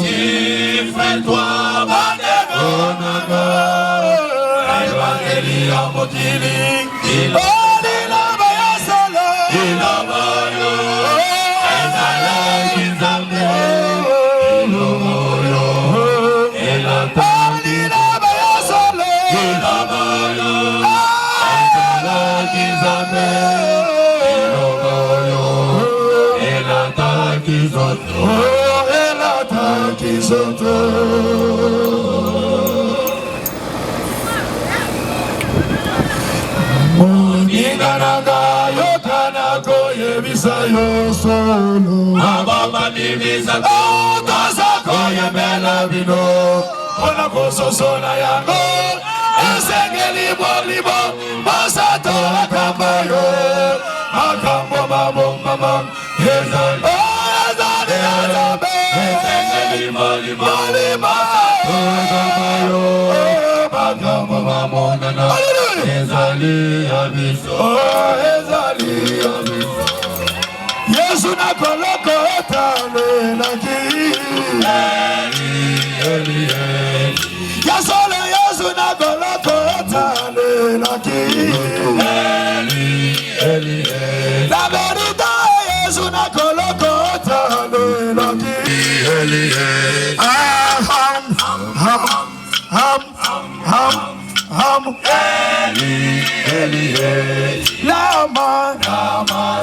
Chiffre-toi, Badegonaga, Evangelia Motili, Ilila Bayasala, Ilabayo, Ezala Kizambe, Ilomoyo, Elantali Bayasala, Ilabayo, Ezala Kizambe, Ilomoyo, Elantali Kizotro, Elantali Kizotro. Ninganaga yokanako yebisayo solo. Ababa nibisa kutazako yemela bino. Ona kusosona yango. Esengeli bolibo. Masato akambayo. Akambo mamam. Hezali. Hezali azabe. Esengeli bolibo. Masato akambayo. Akambo mamonana. Ezali abiso, ezali abiso. Yesu na koloko etale na ki. Eli. Yasole Yesu na koloko etale na ki. Eli. La verita Yesu na koloko etale na ki. Eli. Eli, Lama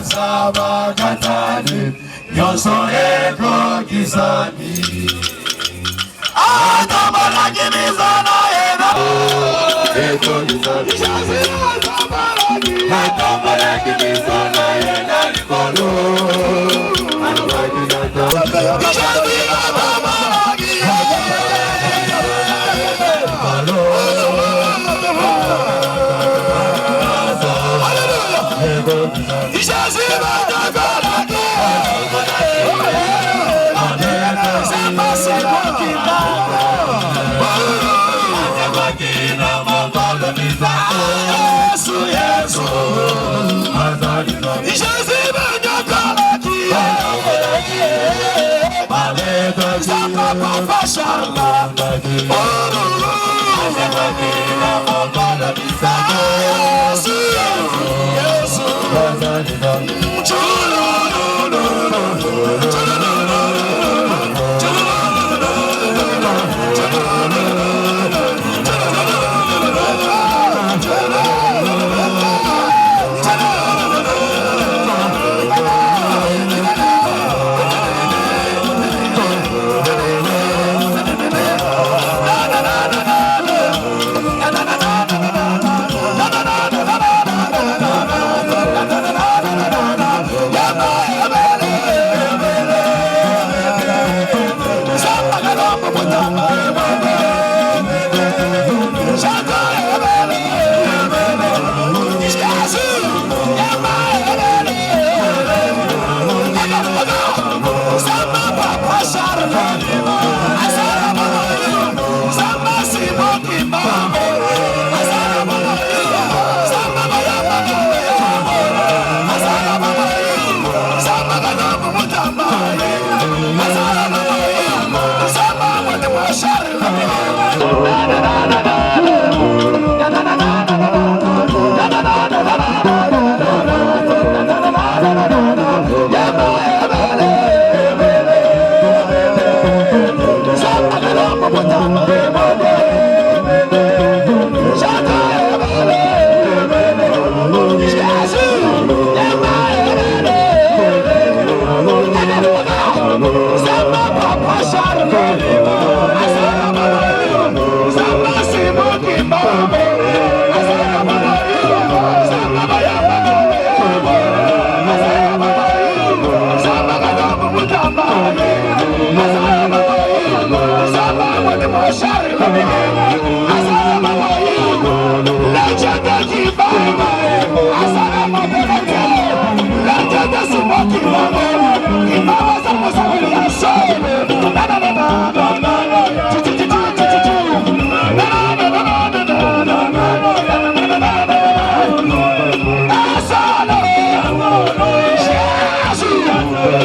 Saba Katani, Yoso Eko Kisani. Atamala Kimizana Ena Eko Kisani. Atamala Kimizana Ena Nikolo.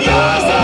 Yes!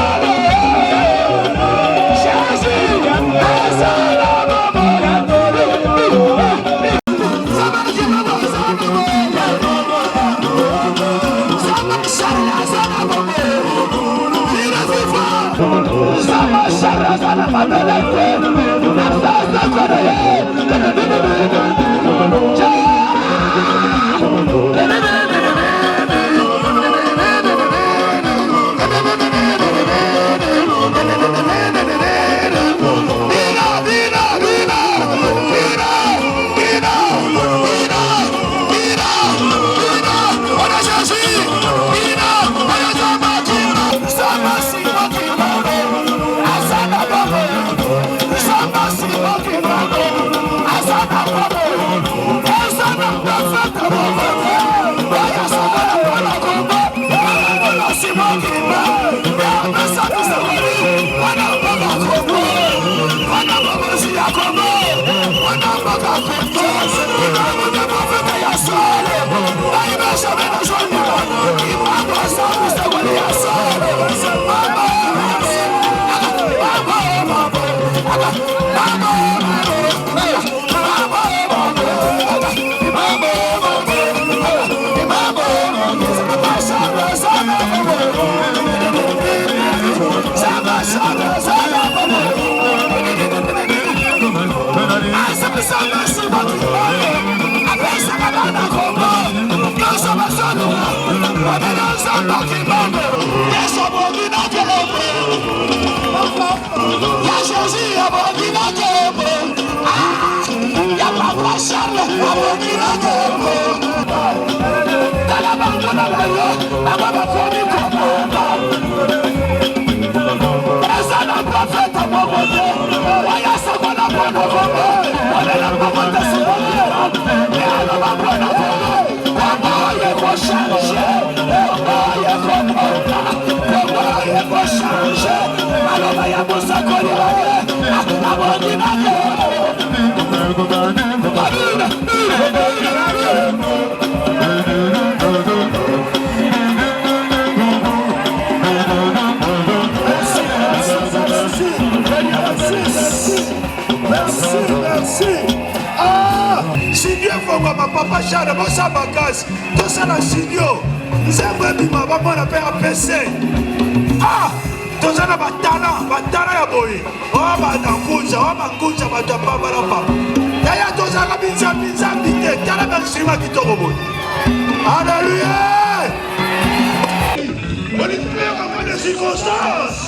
Papa Chada, bossa bakasi, tout ça la signo. Nous avons mis ma maman la paix à PC. Ah, tout ça la batana ya boy. Oh, batankunja, oh, bankunja, batapa, balapa. Yaya, tout ça la pizza, bite, t'as la maxima qui tombe au bout. Alléluia! On est plus avant des circonstances.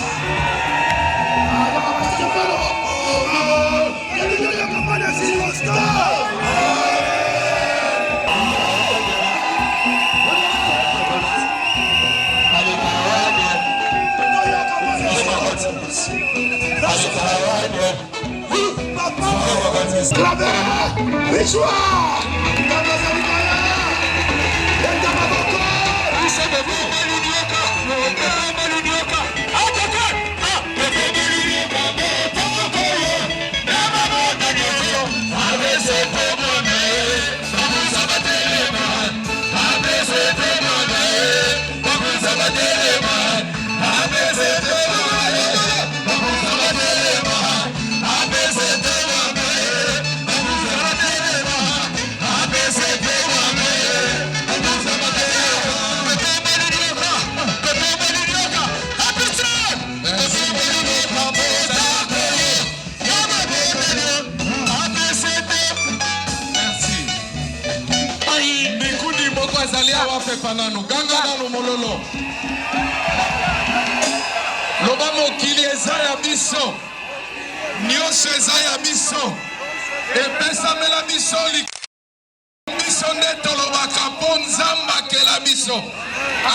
Panano, ganga no mololo. Loba mokili ezaya biso. Nyonso ezaya biso. Epesa mela biso li. Biso neto loba kapon zamba kela biso.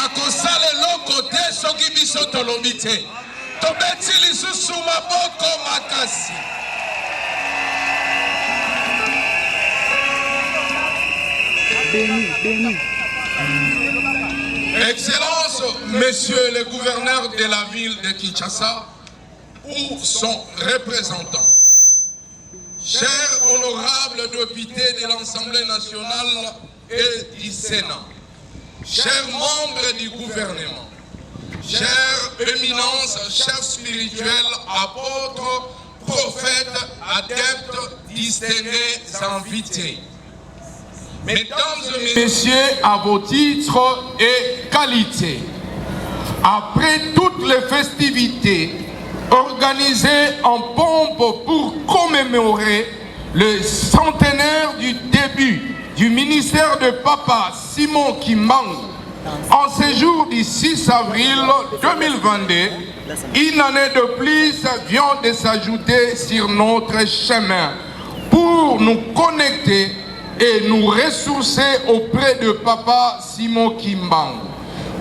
Akosale loko te soki biso tolobite. Tobeti lisusu maboko makasi. Béni. Excellence, Monsieur le gouverneur de la ville de Kinshasa, ou son représentant, chers honorables députés de l'Assemblée nationale et du Sénat, chers membres du gouvernement, chères éminences, chers spirituels, apôtres, prophètes, adeptes, distingués invités. Mesdames et messieurs, à vos titres et qualités, après toutes les festivités organisé en pompe pour commémorer le centenaire du début du ministère de Papa Simon Kimbangu. En ce jour du 6 avril 2022, une année de plus vient de s'ajouter sur notre chemin pour nous connecter et nous ressourcer auprès de Papa Simon Kimbangu.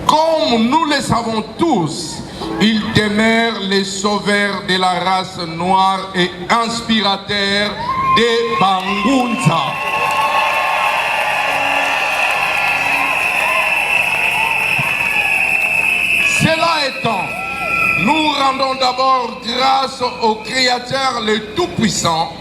Comme nous le savons tous, il demeure le sauveur de la race noire et inspirateur des Bangunza. Cela étant, nous rendons d'abord grâce au Créateur le Tout-Puissant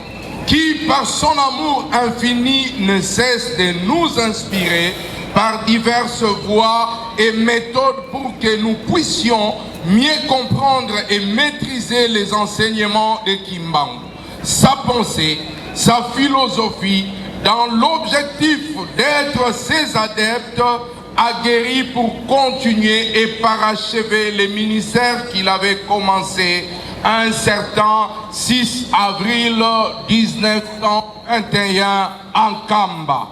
qui, par son amour infini, ne cesse de nous inspirer par diverses voies et méthodes pour que nous puissions mieux comprendre et maîtriser les enseignements de Kimbangu, sa pensée, sa philosophie, dans l'objectif d'être ses adeptes aguerris pour continuer et parachever le ministère qu'il avait commencé un certain 6 avril 1921 en Kamba.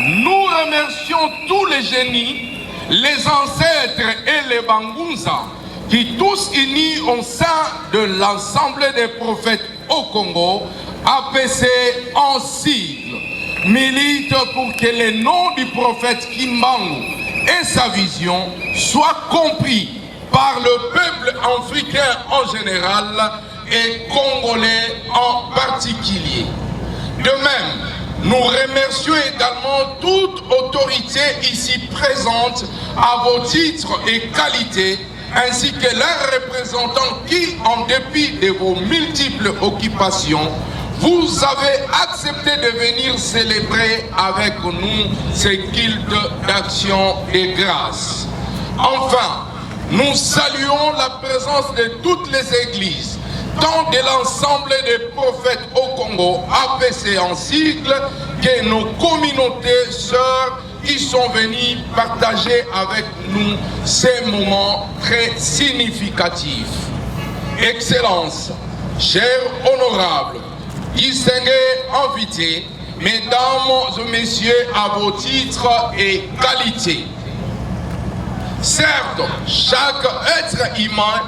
Nous remercions tous les génies, les ancêtres et les Bangunza qui tous unis au sein de l'Assemblée des prophètes au Congo, APC en sigle, militent pour que le nom du prophète Kimbangu et sa vision soient compris par le peuple africain en général et congolais en particulier. De même, nous remercions également toute autorité ici présente à vos titres et qualités, ainsi que leurs représentants qui, en dépit de vos multiples occupations, vous avez accepté de venir célébrer avec nous ce culte d'action et grâce. Enfin, nous saluons la présence de toutes les églises, tant de l'ensemble des prophètes au Congo, APC en sigle, que nos communautés sœurs qui sont venus partager avec nous ces moments très significatifs. Excellences, chers honorables, distingués invités, mesdames et messieurs à vos titres et qualités. Certes, chaque être humain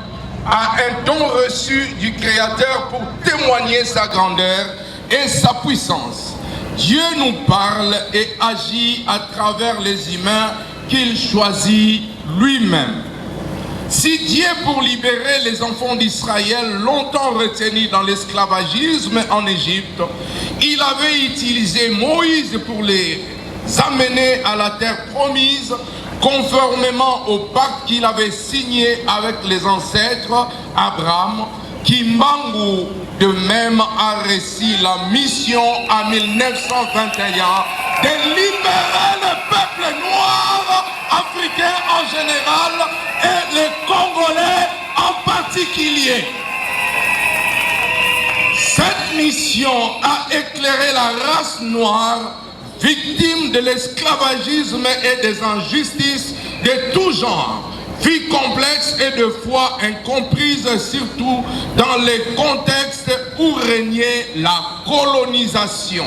a un don reçu du Créateur pour témoigner sa grandeur et sa puissance. Dieu nous parle et agit à travers les humains qu'il choisit lui-même. Si Dieu, pour libérer les enfants d'Israël longtemps retenus dans l'esclavagisme en Égypte, il avait utilisé Moïse pour les amener à la terre promise, conformément au pacte qu'il avait signé avec les ancêtres, Abraham, Kimbangu de même a reçu la mission en 1921 de libérer le peuple noir, africain en général et les Congolais en particulier. Cette mission a éclairé la race noire, victime de l'esclavagisme et des injustices de tout genre, vie complexe et de foi incomprise, surtout dans les contextes où régnait la colonisation.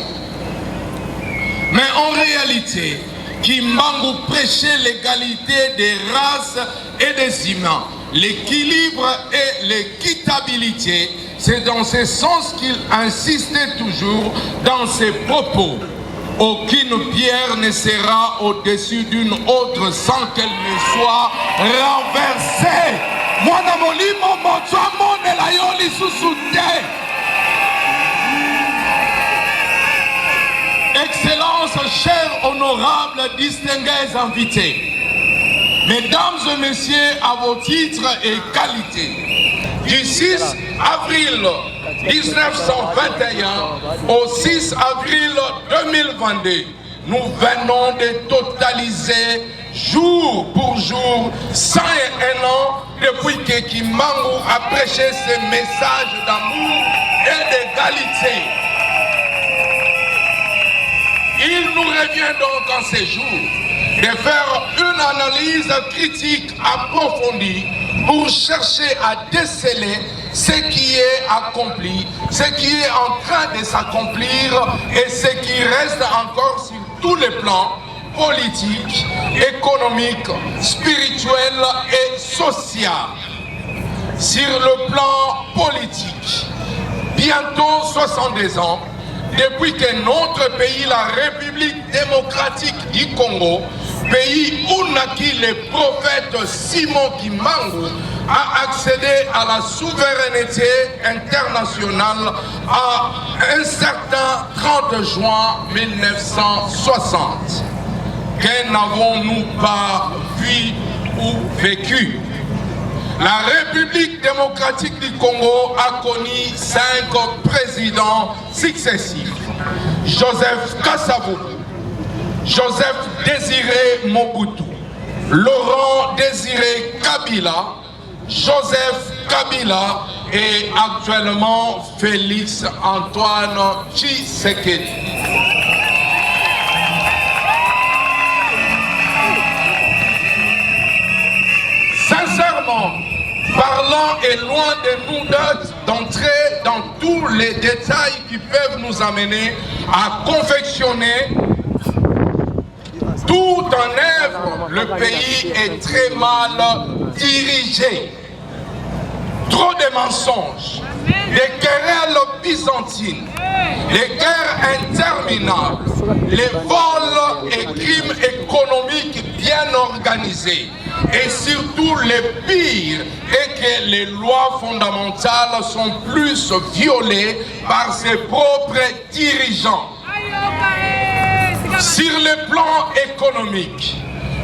Mais en réalité, Kimbangu prêchait l'égalité des races et des humains, l'équilibre et l'équitabilité. C'est dans ce sens qu'il insistait toujours dans ses propos. Aucune pierre ne sera au-dessus d'une autre sans qu'elle ne soit renversée. Mwana molimo moto amonela yo lisusu te. Excellences, chers, honorables, distingués invités, mesdames et messieurs à vos titres et qualités, du 6 avril 1921 au 6 avril 2022, nous venons de totaliser jour pour jour 101 ans depuis que Kimbangu a prêché ce message d'amour et d'égalité. Il nous revient donc en ces jours de faire une analyse critique approfondie pour chercher à déceler ce qui est accompli, ce qui est en train de s'accomplir et ce qui reste encore sur tous les plans politique, économique, spirituel et social. Sur le plan politique, bientôt 62 ans, depuis que notre pays, la République démocratique du Congo, pays où naquit le prophète Simon Kimbangu, a accédé à la souveraineté internationale à un certain 30 juin 1960. Que n'avons-nous pas vu ou vécu? La République démocratique du Congo a connu 5 présidents successifs. Joseph Kasavubu, Joseph Désiré Mobutu, Laurent Désiré Kabila, Joseph Kabila et actuellement Félix Antoine Tshisekedi. Sincèrement, parlant est loin de nous d'entrer dans tous les détails qui peuvent nous amener à confectionner tout en œuvre. Le pays est très mal dirigé. Trop de mensonges, des querelles byzantines, des guerres interminables, les vols et crimes économiques bien organisés. Et surtout le pire est que les lois fondamentales sont plus violées par ses propres dirigeants. Sur le plan économique,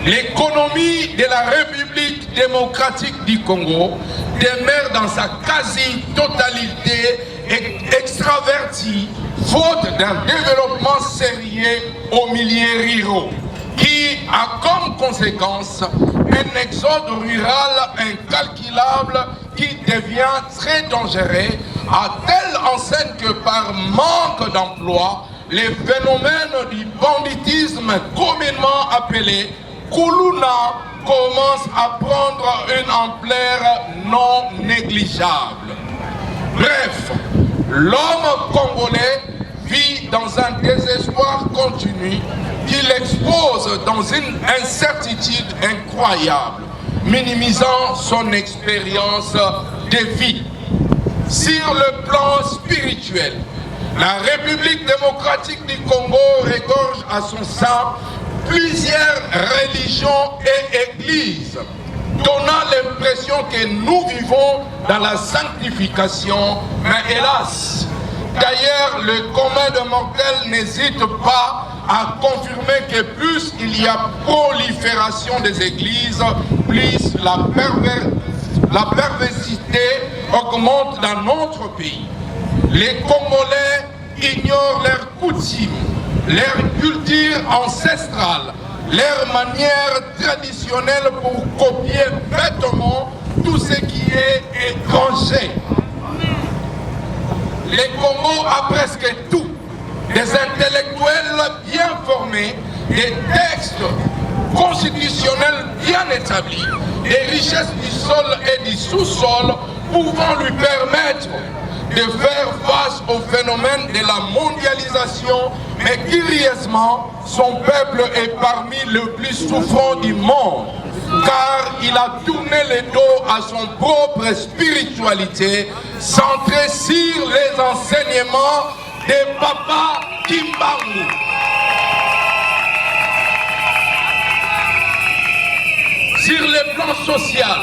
l'économie de la République démocratique du Congo demeure dans sa quasi-totalité extravertie, faute d'un développement sérieux aux milieux ruraux, qui a comme conséquence un exode rural incalculable qui devient très dangereux, à telle enseigne que par manque d'emploi, les phénomènes du banditisme communément appelé Kuluna commencent à prendre une ampleur non négligeable. Bref, l'homme congolais vit dans un désespoir continu qui l'expose dans une incertitude incroyable, minimisant son expérience de vie. Sur le plan spirituel, la République démocratique du Congo regorge à son sein plusieurs religions et églises, donnant l'impression que nous vivons dans la sanctification, mais hélas, d'ailleurs, le commun des mortels n'hésite pas à confirmer que plus il y a prolifération des églises, plus la perversité augmente dans notre pays. Les Congolais ignorent leurs coutumes, leur culture ancestrale, leurs manières traditionnelles pour copier bêtement tout ce qui est étranger. Le Congo a presque tout. Des intellectuels bien formés, des textes constitutionnels bien établis, des richesses du sol et du sous-sol pouvant lui permettre de faire face au phénomène de la mondialisation, mais curieusement, son peuple est parmi les plus souffrants du monde, car il a tourné le dos à son propre spiritualité, centrée sur les enseignements de Papa Kimbangu. Sur le plan social,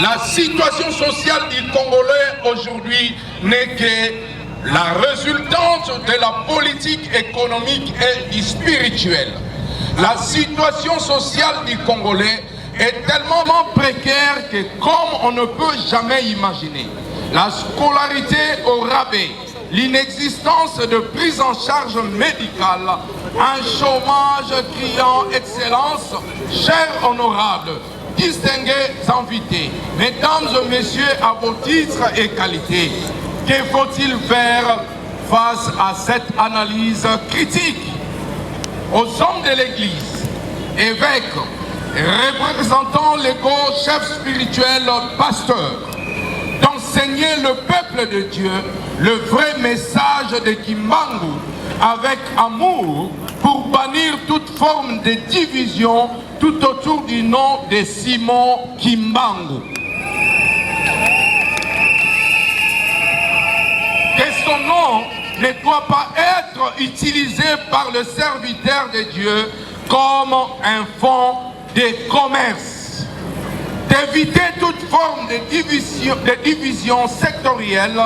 la situation sociale du Congolais aujourd'hui n'est que la résultante de la politique économique et du spirituel. La situation sociale du Congolais est tellement précaire que, comme on ne peut jamais imaginer, la scolarité au rabais, l'inexistence de prise en charge médicale, un chômage criant excellence, chers honorables, distingués invités, mesdames et messieurs, à vos titres et qualités, que faut-il faire face à cette analyse critique? Aux hommes de l'Église évêques, représentants légaux, chefs spirituels, pasteurs, d'enseigner le peuple de Dieu le vrai message de Kimbangu avec amour pour bannir toute forme de division tout autour du nom de Simon Kimbangu. Que son nom ne doit pas être utilisé par le serviteur de Dieu comme un fonds de commerce. D'éviter toute forme de division sectorielle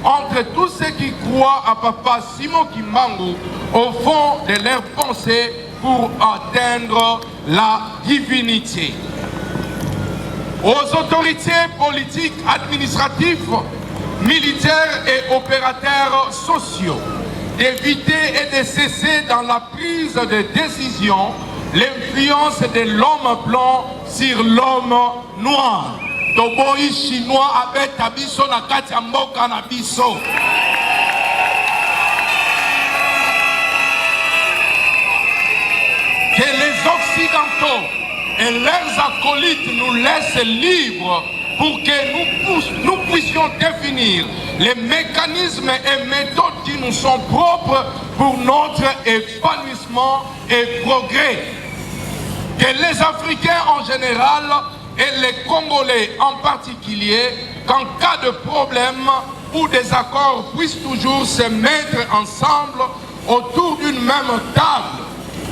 entre tous ceux qui croient à Papa Simon Kimbangu au fond de leur pensée pour atteindre la divinité. Aux autorités politiques, administratives, militaires et opérateurs sociaux, d'éviter et de cesser dans la prise de décision l'influence de l'homme blanc sur l'homme noir. Toboyi chinois abeta biso na kati ya mboka na biso. Que les Occidentaux et leurs acolytes nous laissent libres pour que nous puissions définir les mécanismes et méthodes qui nous sont propres pour notre épanouissement et progrès. Que les Africains en général et les Congolais en particulier, qu'en cas de problème ou désaccord, puissent toujours se mettre ensemble autour d'une même table.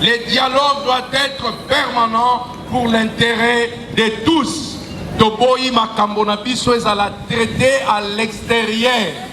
Le dialogue doit être permanent pour l'intérêt de tous. Toboyi makambo na biso ezala traité à l'extérieur.